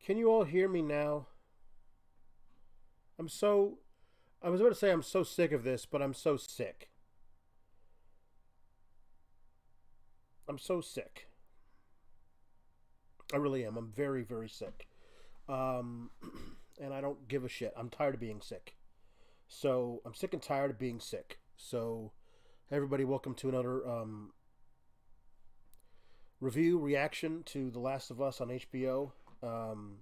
Can you all hear me now? I'm so. I was about to say I'm so sick of this, but I'm so sick. I'm so sick. I really am. I'm very, very sick. Um, and I don't give a shit. I'm tired of being sick. So I'm sick and tired of being sick. So everybody, welcome to another review reaction to The Last of Us on HBO. Um,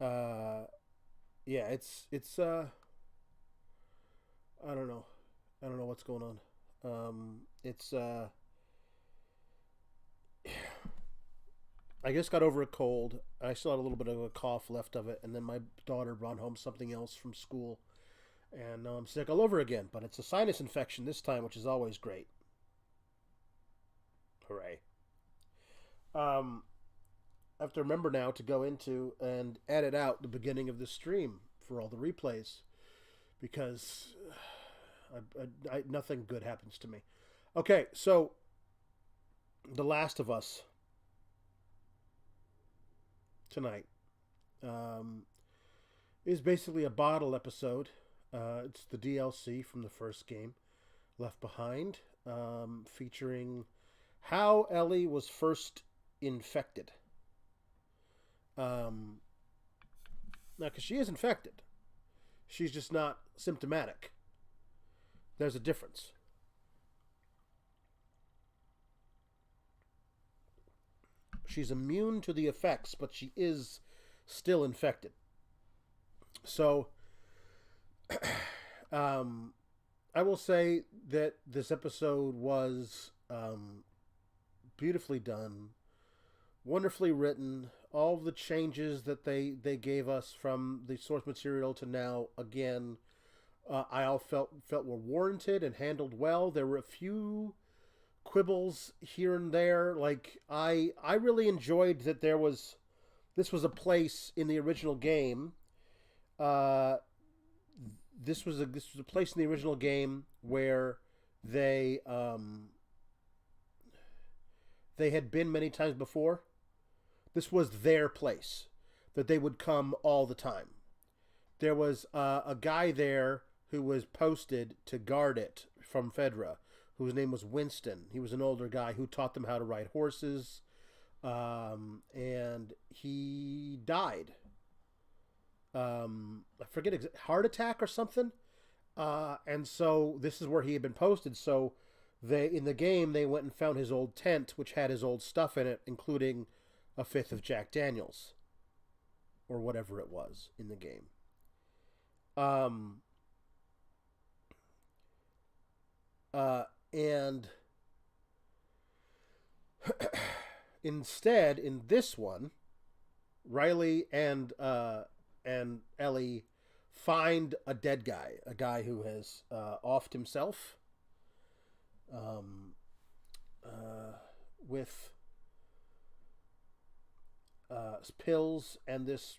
uh, yeah, it's I don't know. I don't know what's going on. It's I just got over a cold. I still had a little bit of a cough left of it, and then my daughter brought home something else from school, and now I'm sick all over again. But it's a sinus infection this time, which is always great. Hooray! Um, I have to remember now to go into and edit out the beginning of the stream for all the replays because nothing good happens to me. Okay, so The Last of Us tonight um, is basically a bottle episode. It's the DLC from the first game, Left Behind, featuring how Ellie was first infected. Um, Now, because she is infected, she's just not symptomatic. There's a difference. She's immune to the effects, but she is still infected. So, um, I will say that this episode was beautifully done, wonderfully written. All the changes that they gave us from the source material to now, again, I all felt were warranted and handled well. There were a few quibbles here and there. Like I really enjoyed that this was a place in the original game. Uh, this was a place in the original game where they they had been many times before. This was their place that they would come all the time. There was a guy there who was posted to guard it from Fedra, whose name was Winston. He was an older guy who taught them how to ride horses, and he died. I forget heart attack or something. And so this is where he had been posted. So they in the game they went and found his old tent, which had his old stuff in it, including a fifth of Jack Daniels or whatever it was in the game. Um, and instead, in this one, Riley and Ellie find a dead guy, a guy who has offed himself, um, with pills and this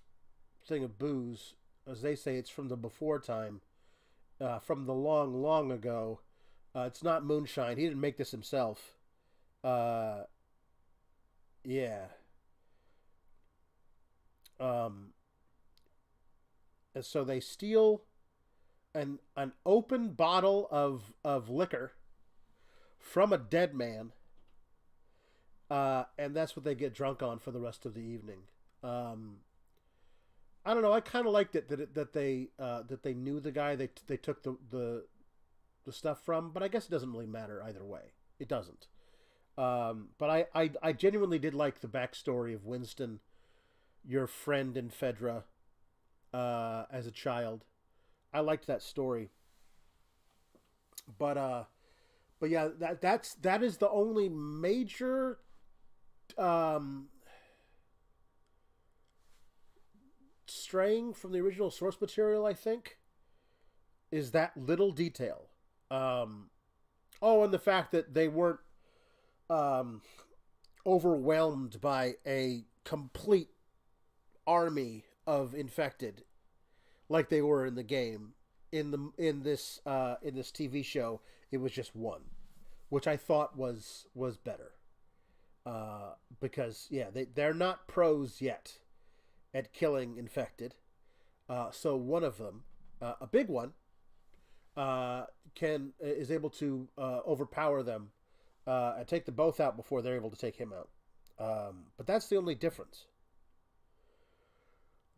thing of booze. As they say, it's from the before time, from the long, long ago. It's not moonshine. He didn't make this himself. Uh, yeah. Um, and so they steal an open bottle of liquor from a dead man, and that's what they get drunk on for the rest of the evening. Um, I don't know. I kind of liked it that they knew the guy they took the stuff from, but I guess it doesn't really matter either way. It doesn't. But I genuinely did like the backstory of Winston, your friend in Fedra, as a child. I liked that story. But but yeah, that is the only major um, straying from the original source material. I think is that little detail. Um, oh, and the fact that they weren't um, overwhelmed by a complete army of infected like they were in the game. In this TV show, it was just one, which I thought was better. Because yeah, they're not pros yet at killing infected. So one of them, a big one, can is able to overpower them and take them both out before they're able to take him out. But that's the only difference.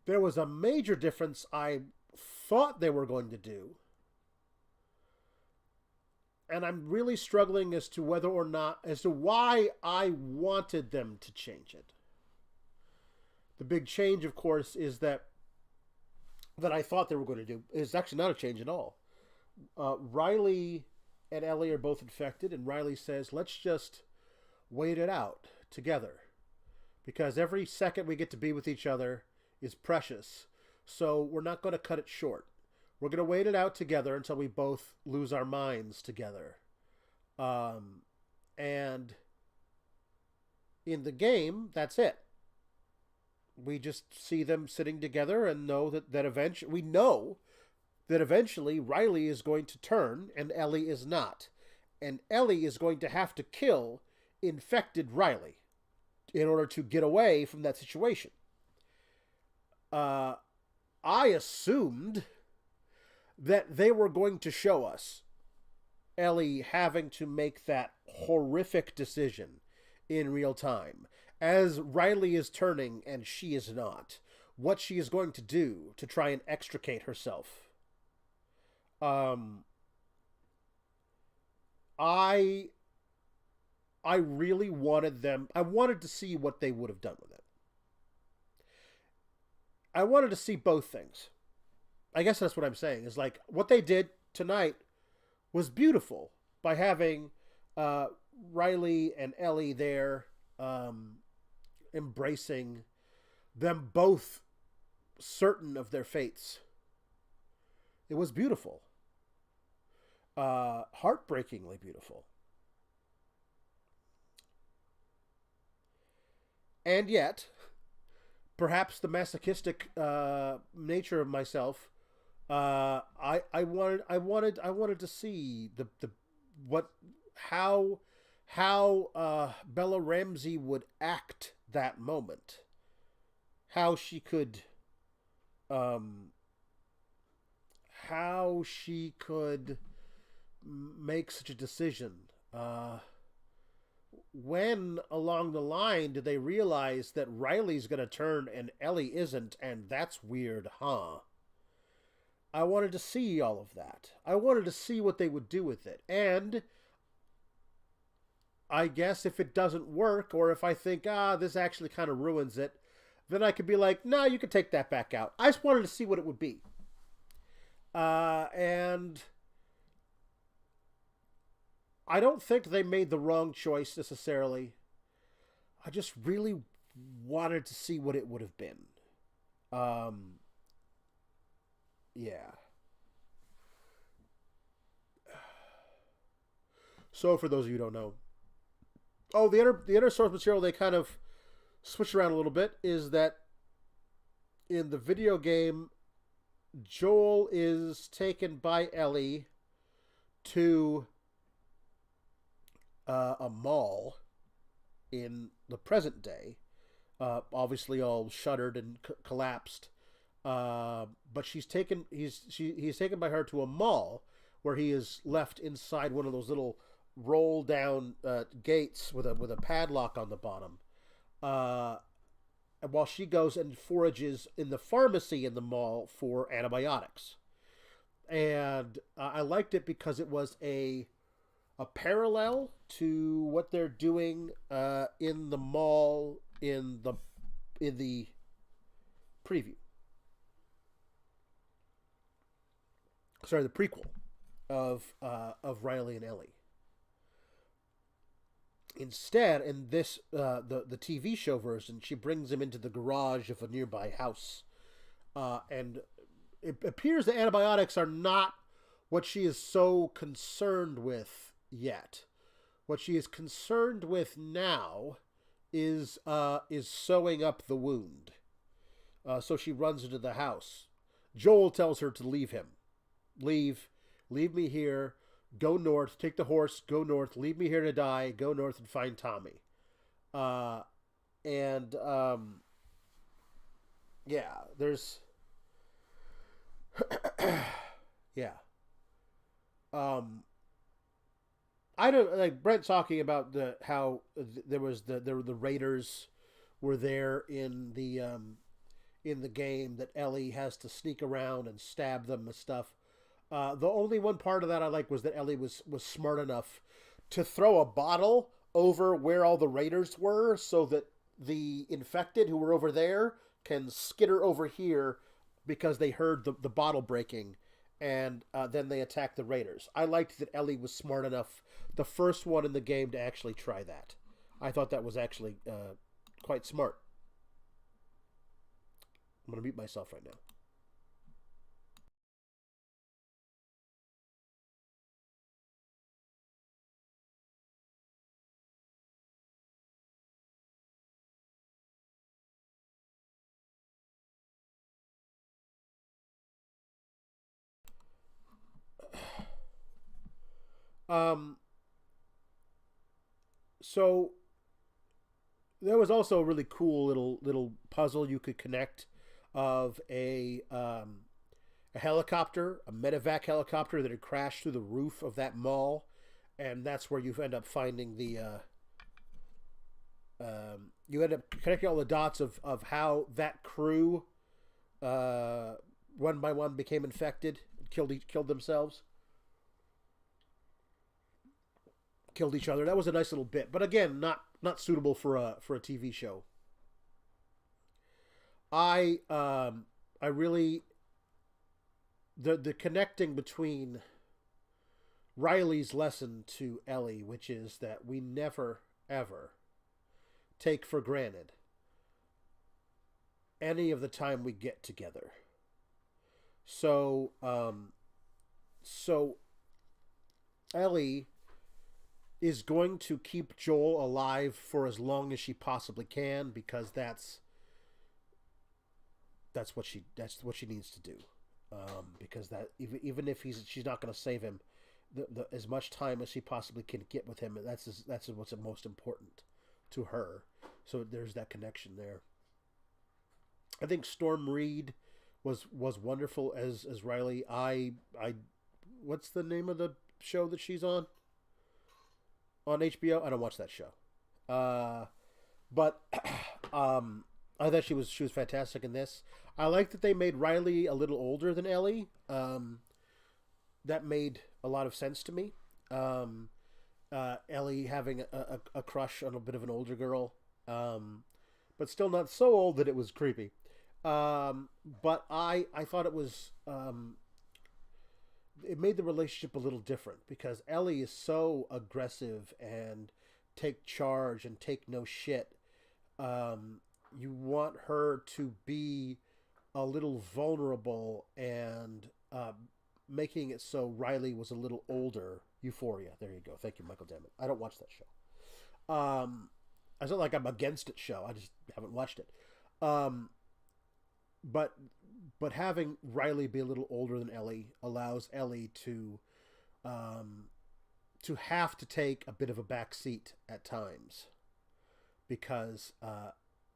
There was a major difference I thought they were going to do, and I'm really struggling as to whether or not, as to why I wanted them to change it. The big change, of course, is that I thought they were going to do is actually not a change at all. Riley and Ellie are both infected, and Riley says, "Let's just wait it out together, because every second we get to be with each other is precious. So we're not going to cut it short. We're going to wait it out together until we both lose our minds together." And in the game, that's it. We just see them sitting together and know that eventually Riley is going to turn and Ellie is not. And Ellie is going to have to kill infected Riley in order to get away from that situation. I assumed that they were going to show us Ellie having to make that horrific decision in real time, as Riley is turning and she is not, what she is going to do to try and extricate herself. I really wanted them. I wanted to see what they would have done with it. I wanted to see both things. I guess that's what I'm saying. Is like what they did tonight was beautiful by having Riley and Ellie there, embracing them both certain of their fates. It was beautiful. Heartbreakingly beautiful. And yet, perhaps the masochistic nature of myself, I wanted to see how Bella Ramsey would act that moment, how she could make such a decision. When along the line do they realize that Riley's going to turn and Ellie isn't, and that's weird, huh? I wanted to see all of that. I wanted to see what they would do with it. And I guess if it doesn't work, or if I think, this actually kind of ruins it, then I could be like, no, you can take that back out. I just wanted to see what it would be. And I don't think they made the wrong choice necessarily. I just really wanted to see what it would have been. Yeah. So for those of you who don't know, the inner source material they kind of switched around a little bit is that in the video game, Joel is taken by Ellie to a mall in the present day, obviously all shuttered and collapsed. But he's taken by her to a mall where he is left inside one of those little roll down gates with a padlock on the bottom. And while she goes and forages in the pharmacy in the mall for antibiotics. And I liked it because it was a parallel to what they're doing in the mall in the preview. Sorry, the prequel of Riley and Ellie. Instead, in this the TV show version, she brings him into the garage of a nearby house, and it appears that antibiotics are not what she is so concerned with yet. What she is concerned with now is sewing up the wound. So she runs into the house. Joel tells her to leave him. Leave me here. Go north. Take the horse. Go north. Leave me here to die. Go north and find Tommy. Yeah, there's yeah. Um, I don't like Brent talking about the how there were the Raiders were there in the game that Ellie has to sneak around and stab them and stuff. The only one part of that I like was that Ellie was smart enough to throw a bottle over where all the Raiders were, so that the infected who were over there can skitter over here because they heard the bottle breaking, and then they attack the Raiders. I liked that Ellie was smart enough, the first one in the game, to actually try that. I thought that was actually quite smart. I'm going to mute myself right now. Um, so there was also a really cool little puzzle you could connect of a helicopter, a medevac helicopter that had crashed through the roof of that mall, and that's where you end up finding the. You end up connecting all the dots of how that crew, uh, one by one, became infected, killed themselves, killed each other. That was a nice little bit, but again, not suitable for a TV show. I really the connecting between Riley's lesson to Ellie, which is that we never ever take for granted any of the time we get together. So so Ellie is going to keep Joel alive for as long as she possibly can, because that's what she needs to do. Because that even if she's not going to save him, the as much time as she possibly can get with him, that's what's most important to her. So there's that connection there. I think Storm Reed was wonderful as Riley. I what's the name of the show that she's on HBO? I don't watch that show. Uh, but I thought she was fantastic in this. I like that they made Riley a little older than Ellie. That made a lot of sense to me. Um, Ellie having a crush on a bit of an older girl, but still not so old that it was creepy. But I thought it made the relationship a little different, because Ellie is so aggressive and take charge and take no shit. You want her to be a little vulnerable, and making it so Riley was a little older. Euphoria. There you go. Thank you, Michael Dammit. I don't watch that show. It's not like I'm against it show. I just haven't watched it. Um, but but having Riley be a little older than Ellie allows Ellie um, to have to take a bit of a back seat at times, because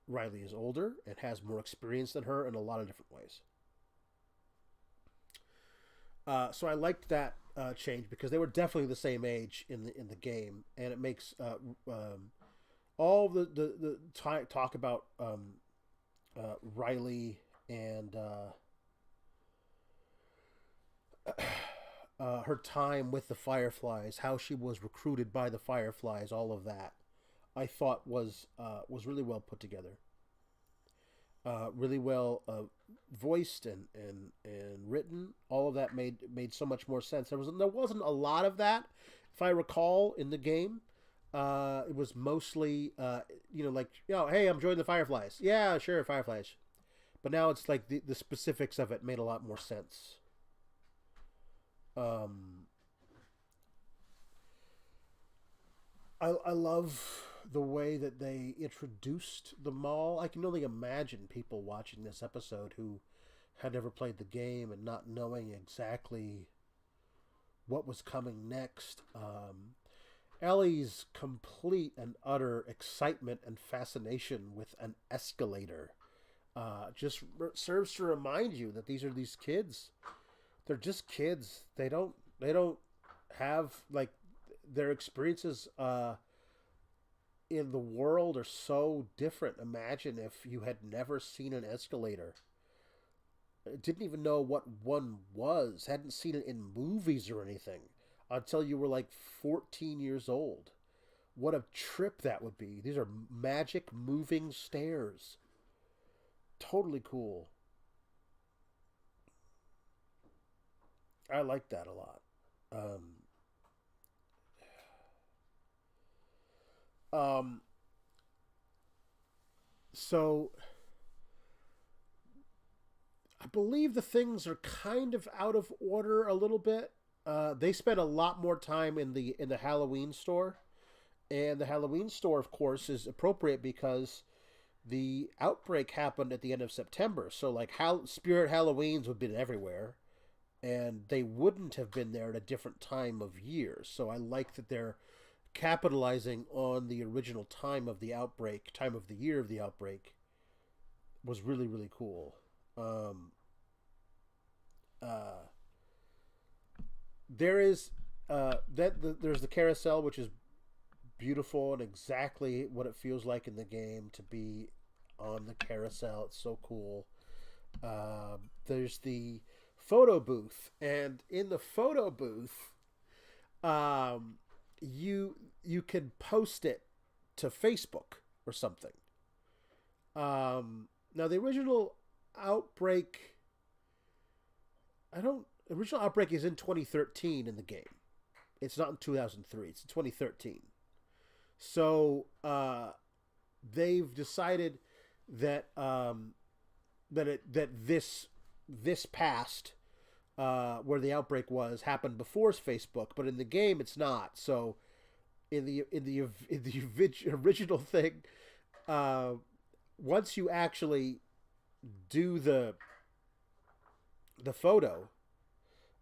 Riley is older and has more experience than her in a lot of different ways. So I liked that change, because they were definitely the same age in the game, and it makes all the talk about Riley and her time with the Fireflies, how she was recruited by the Fireflies, all of that, I thought was really well put together, really well voiced and written. All of that made so much more sense. There wasn't a lot of that, if I recall, in the game. It was mostly like, hey, I'm joining the Fireflies. Yeah, sure, Fireflies. But now it's like the specifics of it made a lot more sense. Um, I love the way that they introduced the mall. I can only imagine people watching this episode who had never played the game and not knowing exactly what was coming next. Ellie's complete and utter excitement and fascination with an escalator, just serves to remind you that these kids. They're just kids. They don't have like their experiences in the world are so different. Imagine if you had never seen an escalator, didn't even know what one was, hadn't seen it in movies or anything until you were like 14 years old. What a trip that would be. These are magic moving stairs. Totally cool. I like that a lot. Um, so I believe the things are kind of out of order a little bit. They spent a lot more time in the Halloween store, and the Halloween store, of course, is appropriate because the outbreak happened at the end of September. So like how Spirit Halloweens would have been everywhere, and they wouldn't have been there at a different time of year. So I like that they're capitalizing on the original time of the outbreak, time of the year of the outbreak, was really really cool. Um, uh, there is there's the carousel, which is beautiful and exactly what it feels like in the game to be on the carousel. It's so cool. There's the photo booth, and in the photo booth, um, you can post it to Facebook or something. Now the original outbreak, I don't. Original outbreak is in 2013 in the game. It's not in 2003. It's in 2013. So they've decided that this past where the outbreak was happened before Facebook, but in the game it's not. So in the original thing, once you actually do the photo,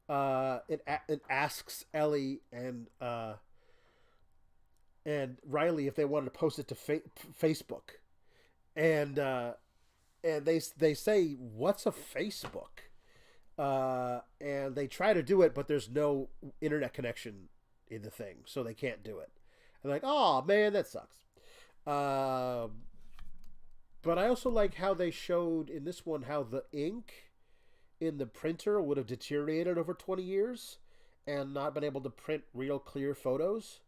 it asks Ellie and Riley if they wanted to post it to Facebook, and they say, "What's a Facebook?" And they try to do it, but there's no internet connection in the thing, so they can't do it. And like, oh man, that sucks. But I also like how they showed in this one how the ink in the printer would have deteriorated over 20 years and not been able to print real clear photos,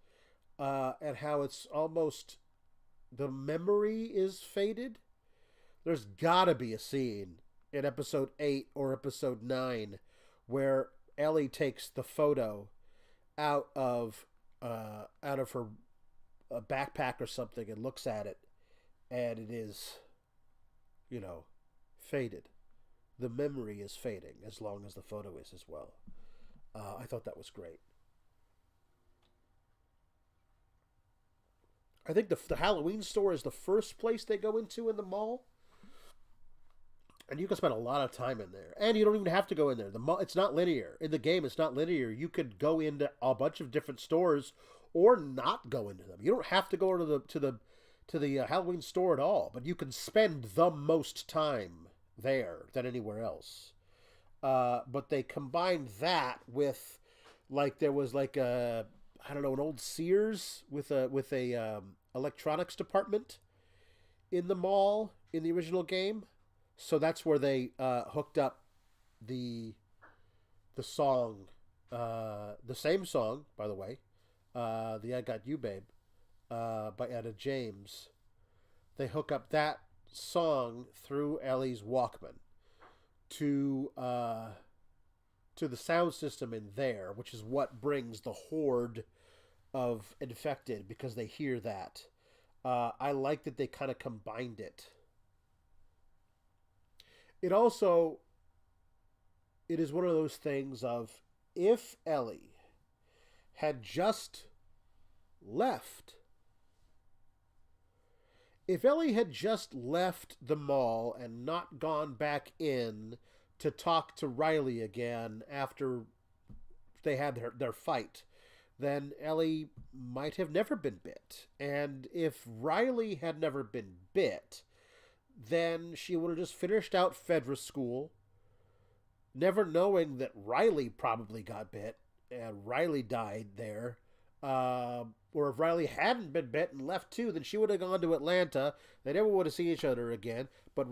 and how it's almost the memory is faded. There's gotta be a scene in episode 8 or episode 9 where Ellie takes the photo out of her backpack or something and looks at it, and it is, faded. The memory is fading as long as the photo is as well. I thought that was great. I think the Halloween store is the first place they go into in the mall, and you can spend a lot of time in there. And you don't even have to go in there. The mall, it's not linear in the game. It's not linear. You could go into a bunch of different stores or not go into them. You don't have to go to the Halloween store at all, but you can spend the most time there than anywhere else. But they combined that with, like, there was like a, I don't know, an old Sears with a electronics department in the mall in the original game. So that's where they hooked up the song, the same song, by the way, the "I Got You, Babe," by Etta James. They hook up that song through Ellie's Walkman to the sound system in there, which is what brings the horde of infected, because they hear that. I like that they kind of combined it. It also, it is one of those things of, if Ellie had just left, if Ellie had just left the mall and not gone back in to talk to Riley again after they had their fight, then Ellie might have never been bit. And if Riley had never been bit, then she would have just finished out Fedra school, never knowing that Riley probably got bit and Riley died there. Or if Riley hadn't been bit and left too, then she would have gone to Atlanta. They never would have seen each other again. But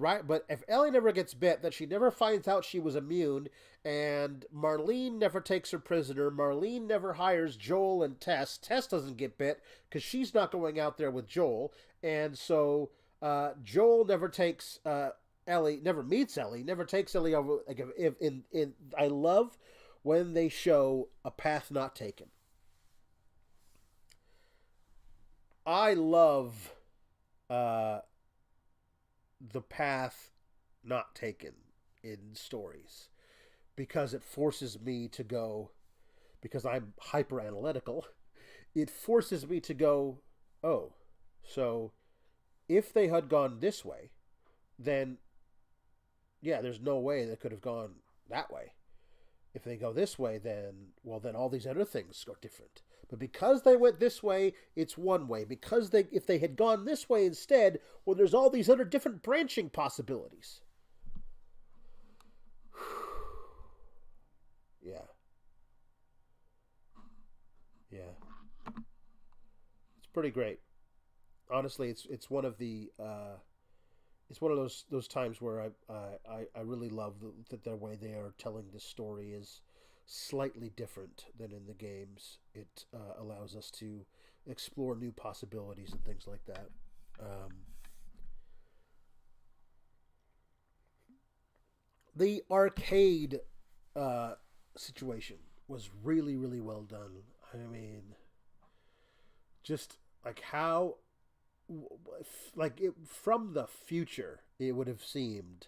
if Ellie never gets bit, that she never finds out she was immune, and Marlene never takes her prisoner. Marlene never hires Joel and Tess. Tess doesn't get bit because she's not going out there with Joel, and so Joel never takes Ellie, never meets Ellie, never takes Ellie over. Like I love when they show a path not taken. I love the path not taken in stories because it forces me to go, because I'm hyper analytical, it forces me to go, oh, so if they had gone this way, then yeah, there's no way they could have gone that way. If they go this way, then, well, then all these other things are different. But because they went this way, it's one way. Because if they had gone this way instead, well, there's all these other different branching possibilities. Yeah. Yeah. It's pretty great. Honestly, it's one of the it's one of those times where I really love that the way they are telling this story is slightly different than in the games. It allows us to explore new possibilities and things like that. The arcade situation was really, really well done. I mean, just like how, like it, from the future, it would have seemed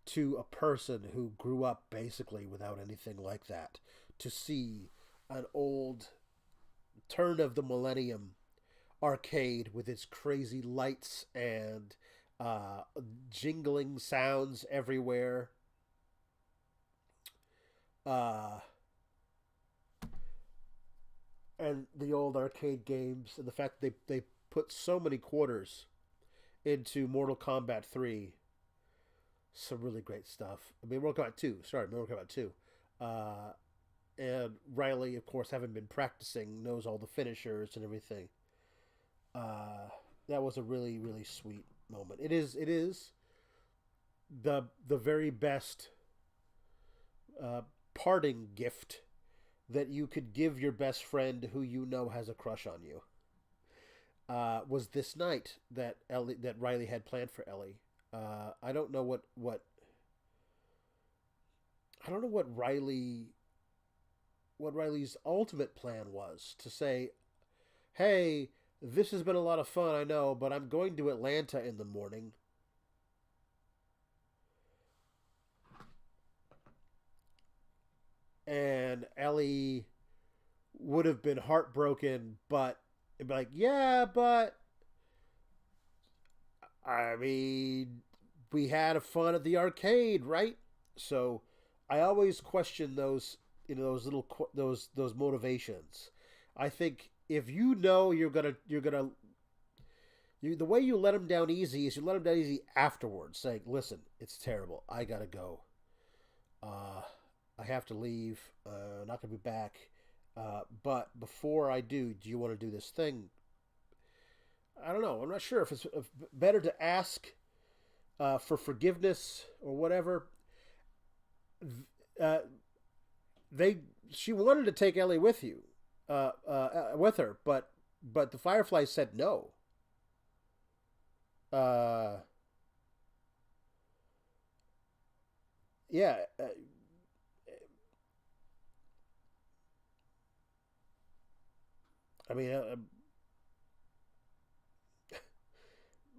to a person who grew up basically without anything like that to see an old turn of the millennium arcade with its crazy lights and jingling sounds everywhere. Uh, and the old arcade games and the fact they put so many quarters into Mortal Kombat 3. Some really great stuff. I mean, Mortal Kombat 2. Sorry, Mortal Kombat 2. And Riley, of course, having been practicing, knows all the finishers and everything. That was a really, really sweet moment. It is the very best parting gift that you could give your best friend who you know has a crush on you. Was this night that Riley had planned for Ellie. I don't know what I don't know what Riley's ultimate plan was to say, "Hey, this has been a lot of fun, I know, but I'm going to Atlanta in the morning." And Ellie would have been heartbroken, but it'd be like, "Yeah, but I mean, we had a fun at the arcade, right?" So I always question those, those little those motivations. I think if you know the way you let them down easy is you let them down easy afterwards, saying, "Listen, it's terrible. I gotta go. I have to leave. Not gonna be back. But before I do you want to do this thing?" I don't know. I'm not sure if it's better to ask for forgiveness or whatever. Uh, she wanted to take Ellie with her, but the Fireflies said no. Uh, yeah. I mean,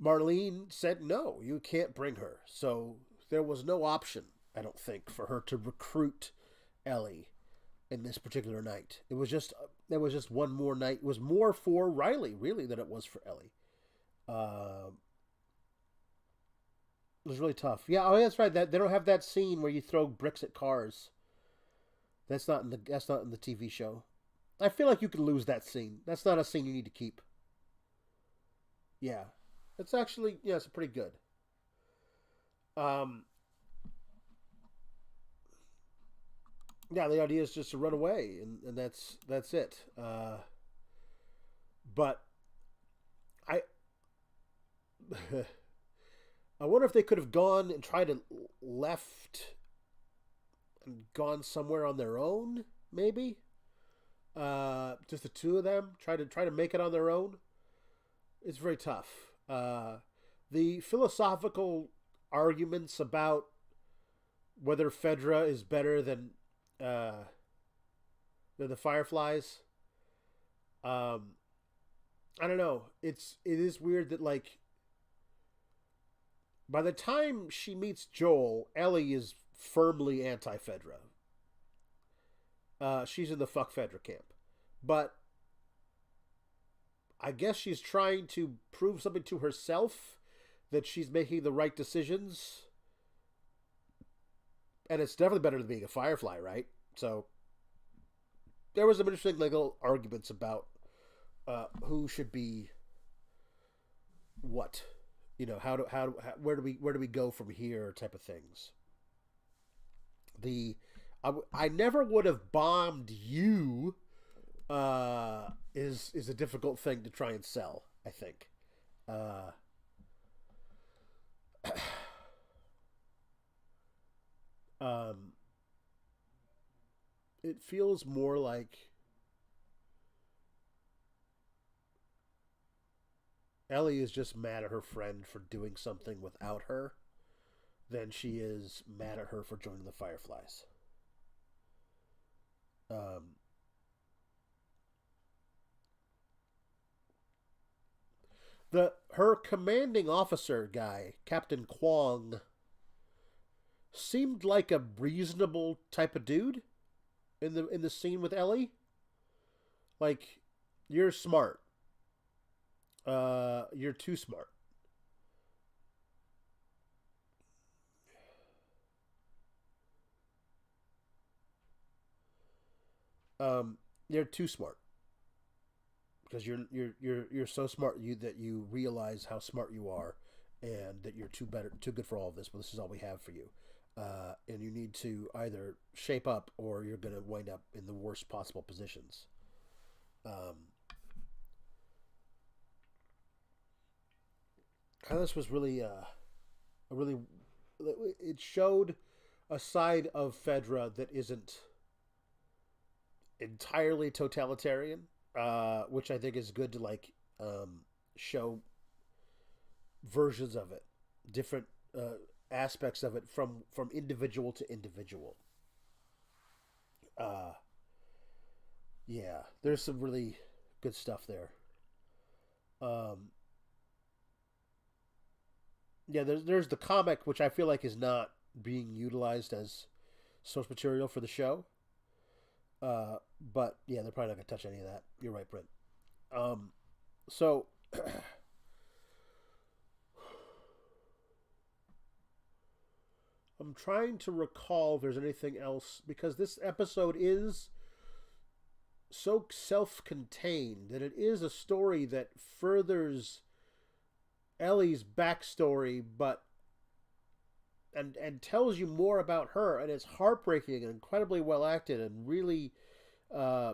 Marlene said no. You can't bring her. So there was no option, I don't think, for her to recruit Ellie in this particular night. It was just one more night. It was more for Riley, really, than it was for Ellie. Uh, it was really tough. Yeah, oh, that's right. That they don't have that scene where you throw bricks at cars. That's not in the TV show. I feel like you could lose that scene. That's not a scene you need to keep. Yeah, it's actually, yeah, it's pretty good. Um, yeah, the idea is just to run away, and that's it. But I I wonder if they could have gone and tried to left and gone somewhere on their own, maybe. Just the two of them try to make it on their own. It's very tough. The philosophical arguments about whether Fedra is better uh, than the Fireflies. Um, I don't know. It is weird that like by the time she meets Joel, Ellie is firmly anti Fedra. She's in the fuck Fedra camp, but I guess she's trying to prove something to herself that she's making the right decisions, and it's definitely better than being a Firefly, right? So there was some interesting like little arguments about who should be what, where do we go from here type of things. The I never would have bombed you is a difficult thing to try and sell, I think. Uh, um, it feels more like Ellie is just mad at her friend for doing something without her than she is mad at her for joining the Fireflies. Um, the her commanding officer guy, Captain Kwong, seemed like a reasonable type of dude in the scene with Ellie. Like, you're smart. You're too smart. You're too smart because you're so smart that you realize how smart you are, and that you're too good for all of this. But this is all we have for you, and you need to either shape up or you're gonna wind up in the worst possible positions. Um, this was really a really it showed a side of Fedra that isn't entirely totalitarian, which I think is good to like show versions of it, different aspects of it from individual to individual. Uh, yeah, there's some really good stuff there. Um, yeah, there's the comic, which I feel like is not being utilized as source material for the show. But yeah, they're probably not gonna touch any of that. You're right, Brent. Um, so I'm trying to recall if there's anything else because this episode is so self-contained that it is a story that furthers Ellie's backstory, but and tells you more about her, and it's heartbreaking and incredibly well acted and really uh,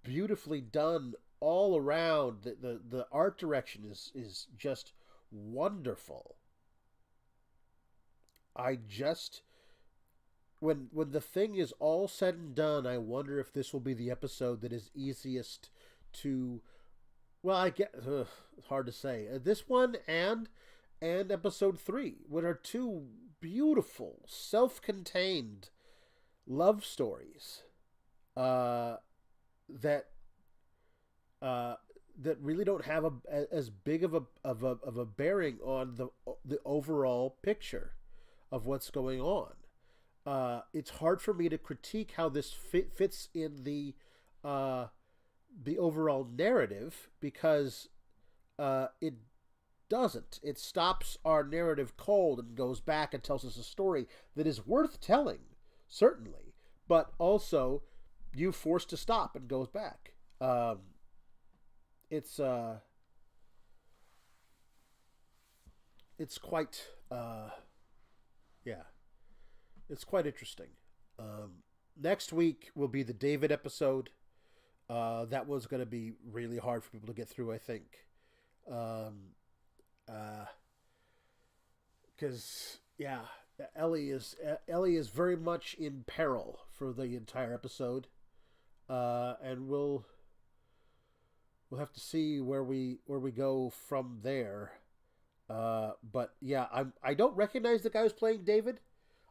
beautifully done all around. The art direction is just wonderful. I just when the thing is all said and done, I wonder if this will be the episode that is easiest to. Well, I get it's hard to say. This one and episode 3, which are two beautiful, self-contained love stories uh, that uh, that really don't have as big of a bearing on the overall picture of what's going on. It's hard for me to critique how this fits in uh, the overall narrative because it doesn't. It stops our narrative cold and goes back and tells us a story that is worth telling, certainly, but also you forced to stop and goes back. It's it's quite it's quite interesting. Next week will be the David episode. That was going to be really hard for people to get through, I think. Because yeah, Ellie is very much in peril for the entire episode, and we'll have to see where we go from there. But yeah, I don't recognize the guy who's playing David.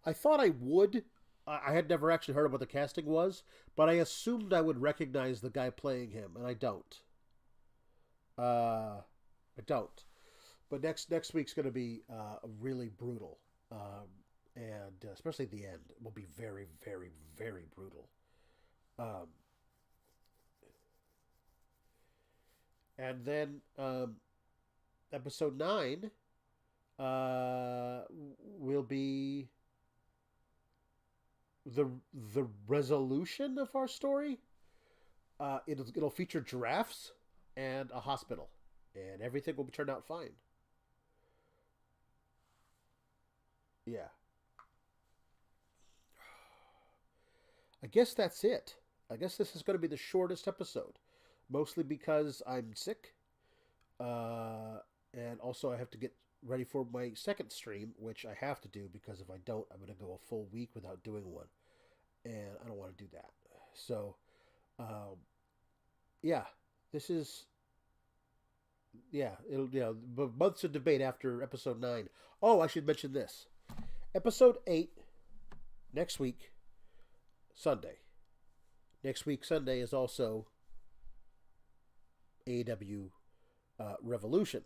I thought I would. I had never actually heard of what the casting was, but I assumed I would recognize the guy playing him, and I don't. I don't. But next week's going to be really brutal, and especially the end will be very, very, very brutal. Um, and then episode 9 will be the resolution of our story. It'll feature giraffes and a hospital, and everything will turn out fine. Yeah, I guess that's it. I guess this is going to be the shortest episode, mostly because I'm sick, and also I have to get ready for my second stream, which I have to do because if I don't, I'm going to go a full week without doing one, and I don't want to do that. So, yeah, this is it'll months of debate after episode 9. Oh, I should mention this. Episode 8 next week, Sunday. Next week Sunday is also AEW Revolution.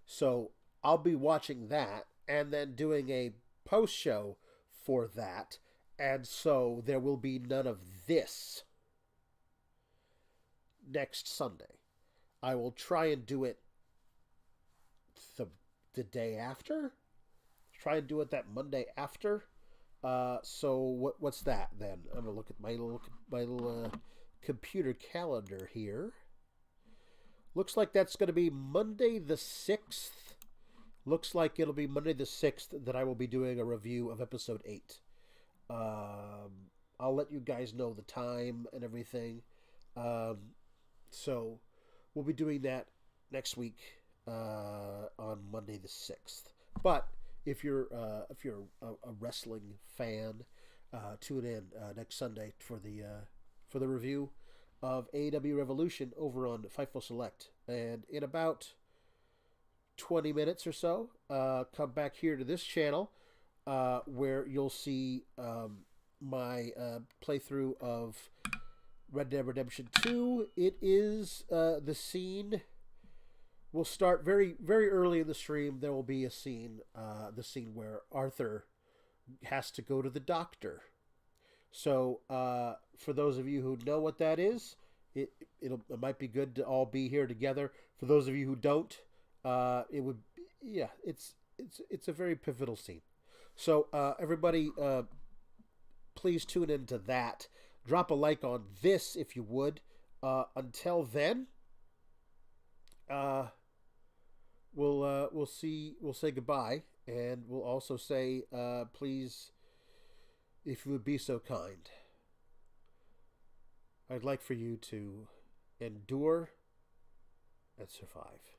So I'll be watching that and then doing a post show for that. And so there will be none of this next Sunday. I will try and do it the day after. Try and do it that Monday after. So what's that then? I'm gonna look at my little computer calendar here. Looks like that's gonna be Monday the 6th. Looks like it'll be Monday the 6th that I will be doing a review of episode 8. I'll let you guys know the time and everything. So we'll be doing that next week on Monday the 6th. But if you're a wrestling fan, tune in next Sunday for the review of AEW Revolution over on Fightful Select. And in about 20 minutes or so, come back here to this channel where you'll see my playthrough of Red Dead Redemption 2. It is the scene. We'll start very, very early in the stream. There will be a scene, the scene where Arthur has to go to the doctor. So, for those of you who know what that is, it might be good to all be here together. For those of you who don't, it's a very pivotal scene. So, everybody, please tune into that. Drop a like on this if you would. Until then, we'll say goodbye, and we'll also say, please, if you would be so kind, I'd like for you to endure and survive.